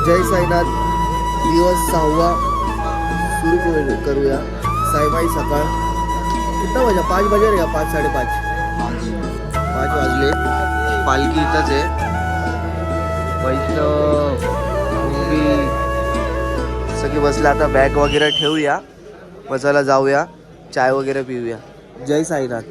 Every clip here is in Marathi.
जय साईनाथ दिवस 6वा सुरू करूया. साईबाई सकाळ कितना वाजा 5 बजे या 5 5:30 5 वाजले. पालखी इथंच आहे. वैष्णव सगळे बसले. आता बॅग वगैरे ठेवूया, बसायला जाऊया, चाय वगैरे पिऊया. जय साईनाथ.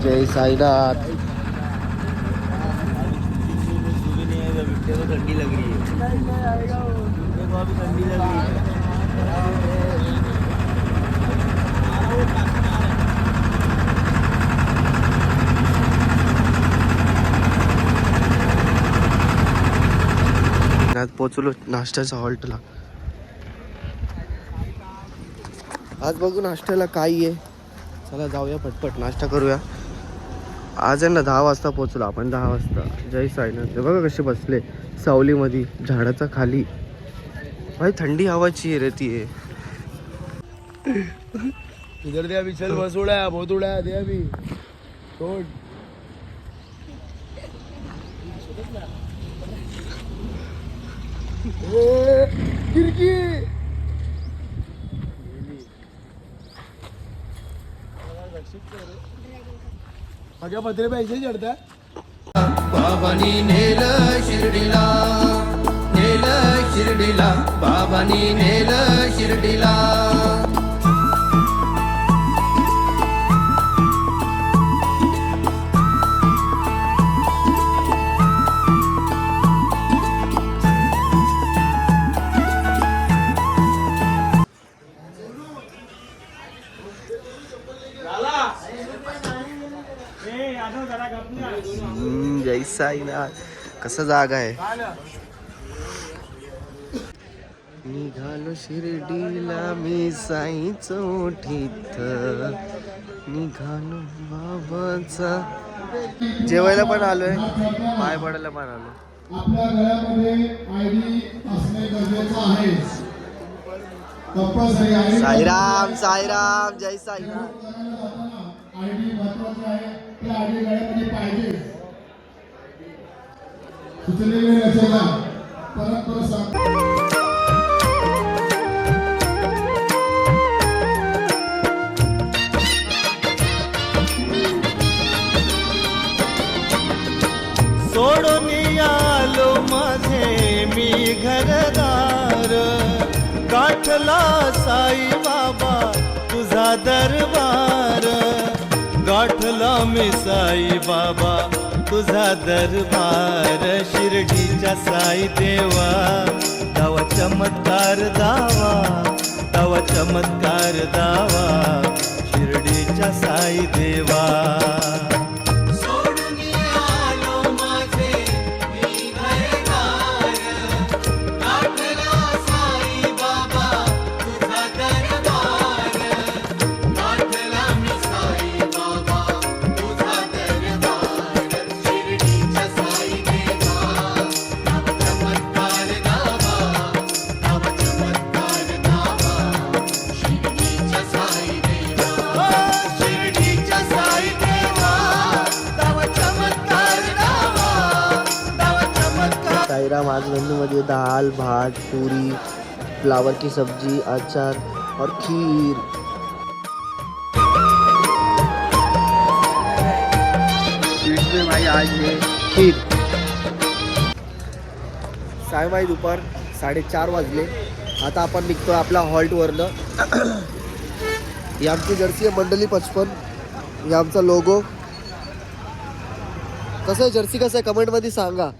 जय साईनाथ. ठंडी लग रही है. ठंडी लग रही है. पोचलो नाश्त्याच्या हॉल्टला. आज बघू नाश्त्याला काय आहे. चला जाऊया पटपट नाश्ता करूया. आज आहे ना 10 वाजता पोचलो आपण. 10 वाजता. जय साईनाथ. बघा कसे बसले सावलीमध्ये झाडाचा खाली. भाई थंडी हवाची आहे रे ती आहे. इधर दे अभी चल. बस उड़ा बहुत उड़ा दे अभी छोड़. खिड़की अगं पत्रे पैसे चढता. बाबानी नेल शिर्डीला, नेल शिर्डीला, बाबानी नेल शिर्डीला. जय साईनाथ. कसं जागा आहे. निघालो शिर्डीला मी साईच ओठीत, निघालो बाबाचा. जेवायला पण आलोय, पाय पडायला पण आलो. आपल्या गळ्यामध्ये आयडी असणे गरजेचं आहे. Compulsory ID. साईराम साईराम. जय साईनाथ. आयडी महत्वाचं आहे. त्या आयडी गळ्यामध्ये पाहिजे. सुचलेले रचना परत सांग. सोडून आलो माझे मी घरदार, गाठला साई बाबा तुझा दरबार. गाठला मी साई बाबा तुझा दरबार. शिर्डीच्या साई देवा तवा चमत्कार दावा, तवा चमत्कार दावा. शिर्डीच्या साई देवा. साईराम. आज मेन्यू मध्ये दाल भात पूरी, फ्लावर की सब्जी, अचार और खीर. इसमें भाई आज ये खीर. साईबाई दुपार 4:30 वाजले. आता आपण निघतोय आपल्या हॉल्टवरनं. ही आमची जर्सी आहे मंडली 55. ही आमचा लोगो. कसं आहे जर्सी, कसं आहे कमेंटमध्ये सांगा.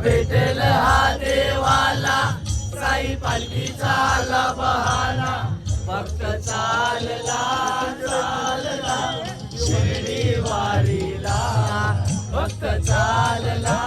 भेटेल हा देवाला साई पालखीचा आला बहाना. फक्त चालला चालला शिर्डी वारीला, फक्त चालला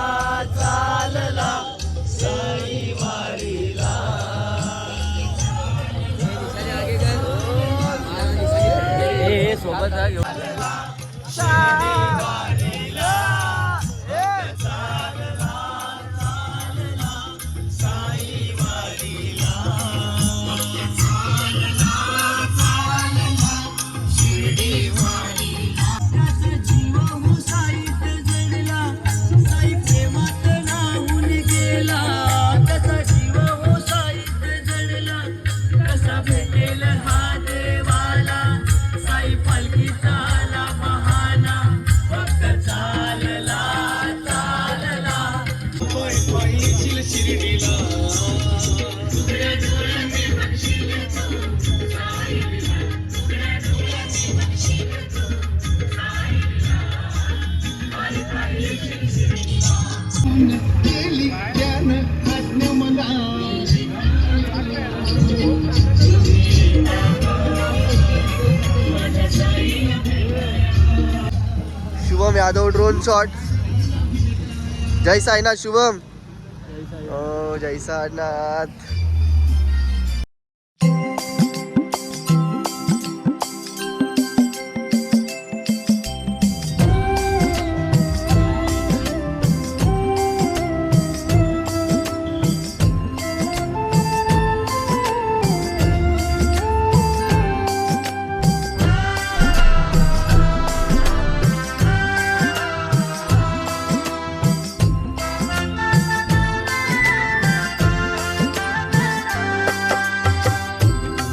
घेऊन केली त्यानं आज्ञा मला. Shubham Yadav drone shot. जय साईनाथ शुभम. हो जय साईनाथ.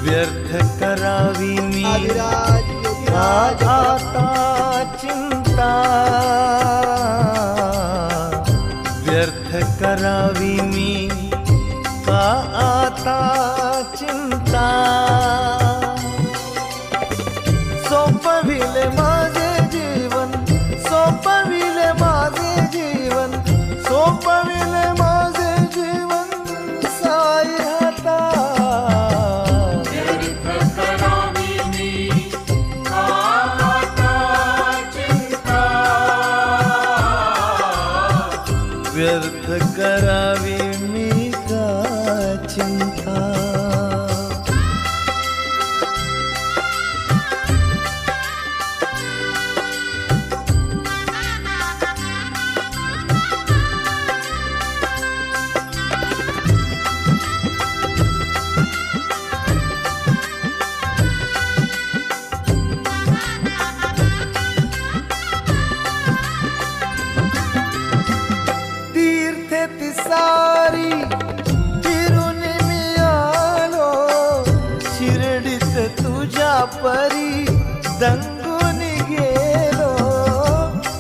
व्यर्थ करावी मी अभिराज का आता चिंता, व्यर्थ करावी मी का आता चिंता. सोपविले माझे जीवन, सोपविले माझे जीवन, सोपविले माझे जीवन साई हाता. व्यर्थ करावी मी का चिंता. तीर्थे तिसारी फिरून मी आलो, शिर्डीत तुझ्या परी दंगून गेलो.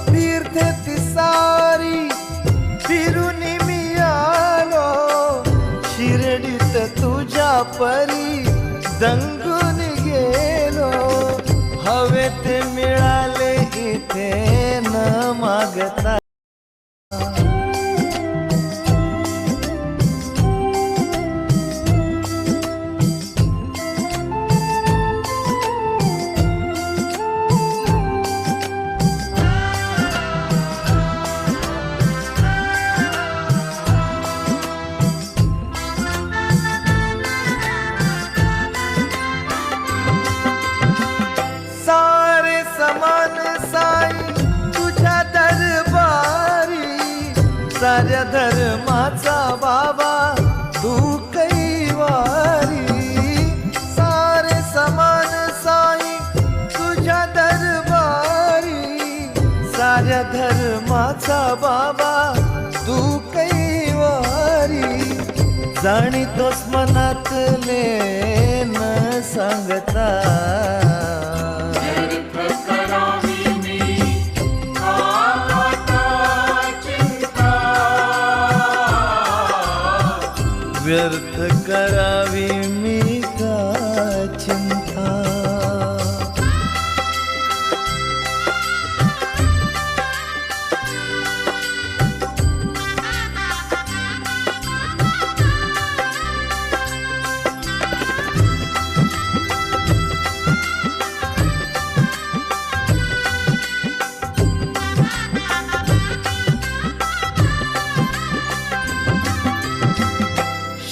तीर्थे तिसारी फिरून मी आलो, शिर्डीत तुझ्या परी दंगून गेलो. हवे ते मिळाले इथे न मागता. सारे समान साई तुझ्या दरबारी, साऱ्या धर्माचा बाबा तू कैवारी. सारे समान साई तुझ्या दरबारी, साऱ्या धर्माचा बाबा तू कैवारी. जाणीतोस मनातले न सांगता. व्यर्थ करावी मी का चिंता.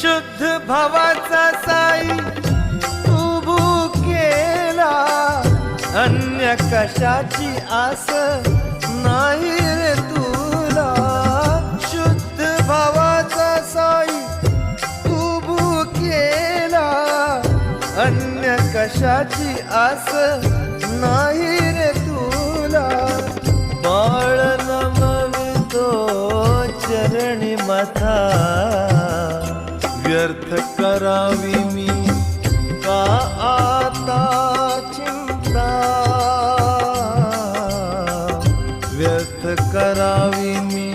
शुद्ध भावाचा साई तू भूकेला, अन्य कशाची आस नाही रे तुला. शुद्ध भावाचा साई तू भूकेला, अन्य कशाची आस नाही रे तुला. बाळ नमवितो चरणी माथा, व्यर्थ करावी मी का आता चिंता. व्यर्थ करावी मी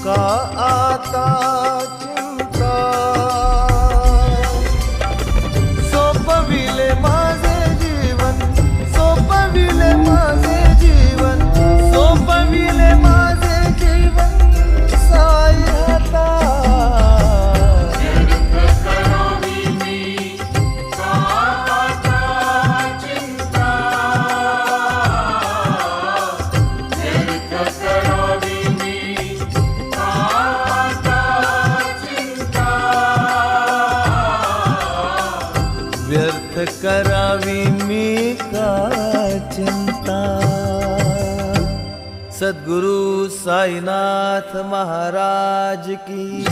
का आता चिंता. सोपविले माझे जीवन, सोपविले माझे जीवन, सोपविले माझे जीवन करावी मी का चिंता. सद्गुरु साईनाथ महाराज की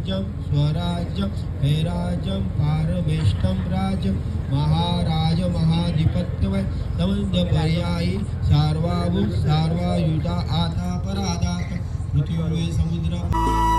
ध्वजं स्वराज्यं हैराज्यं पारमेष्टं राज्यं महाराज महाधिपत्यवै समन्य पर्यायी सार्वभौम सार्वयुता आता पराजात पृथ्वी समुद्र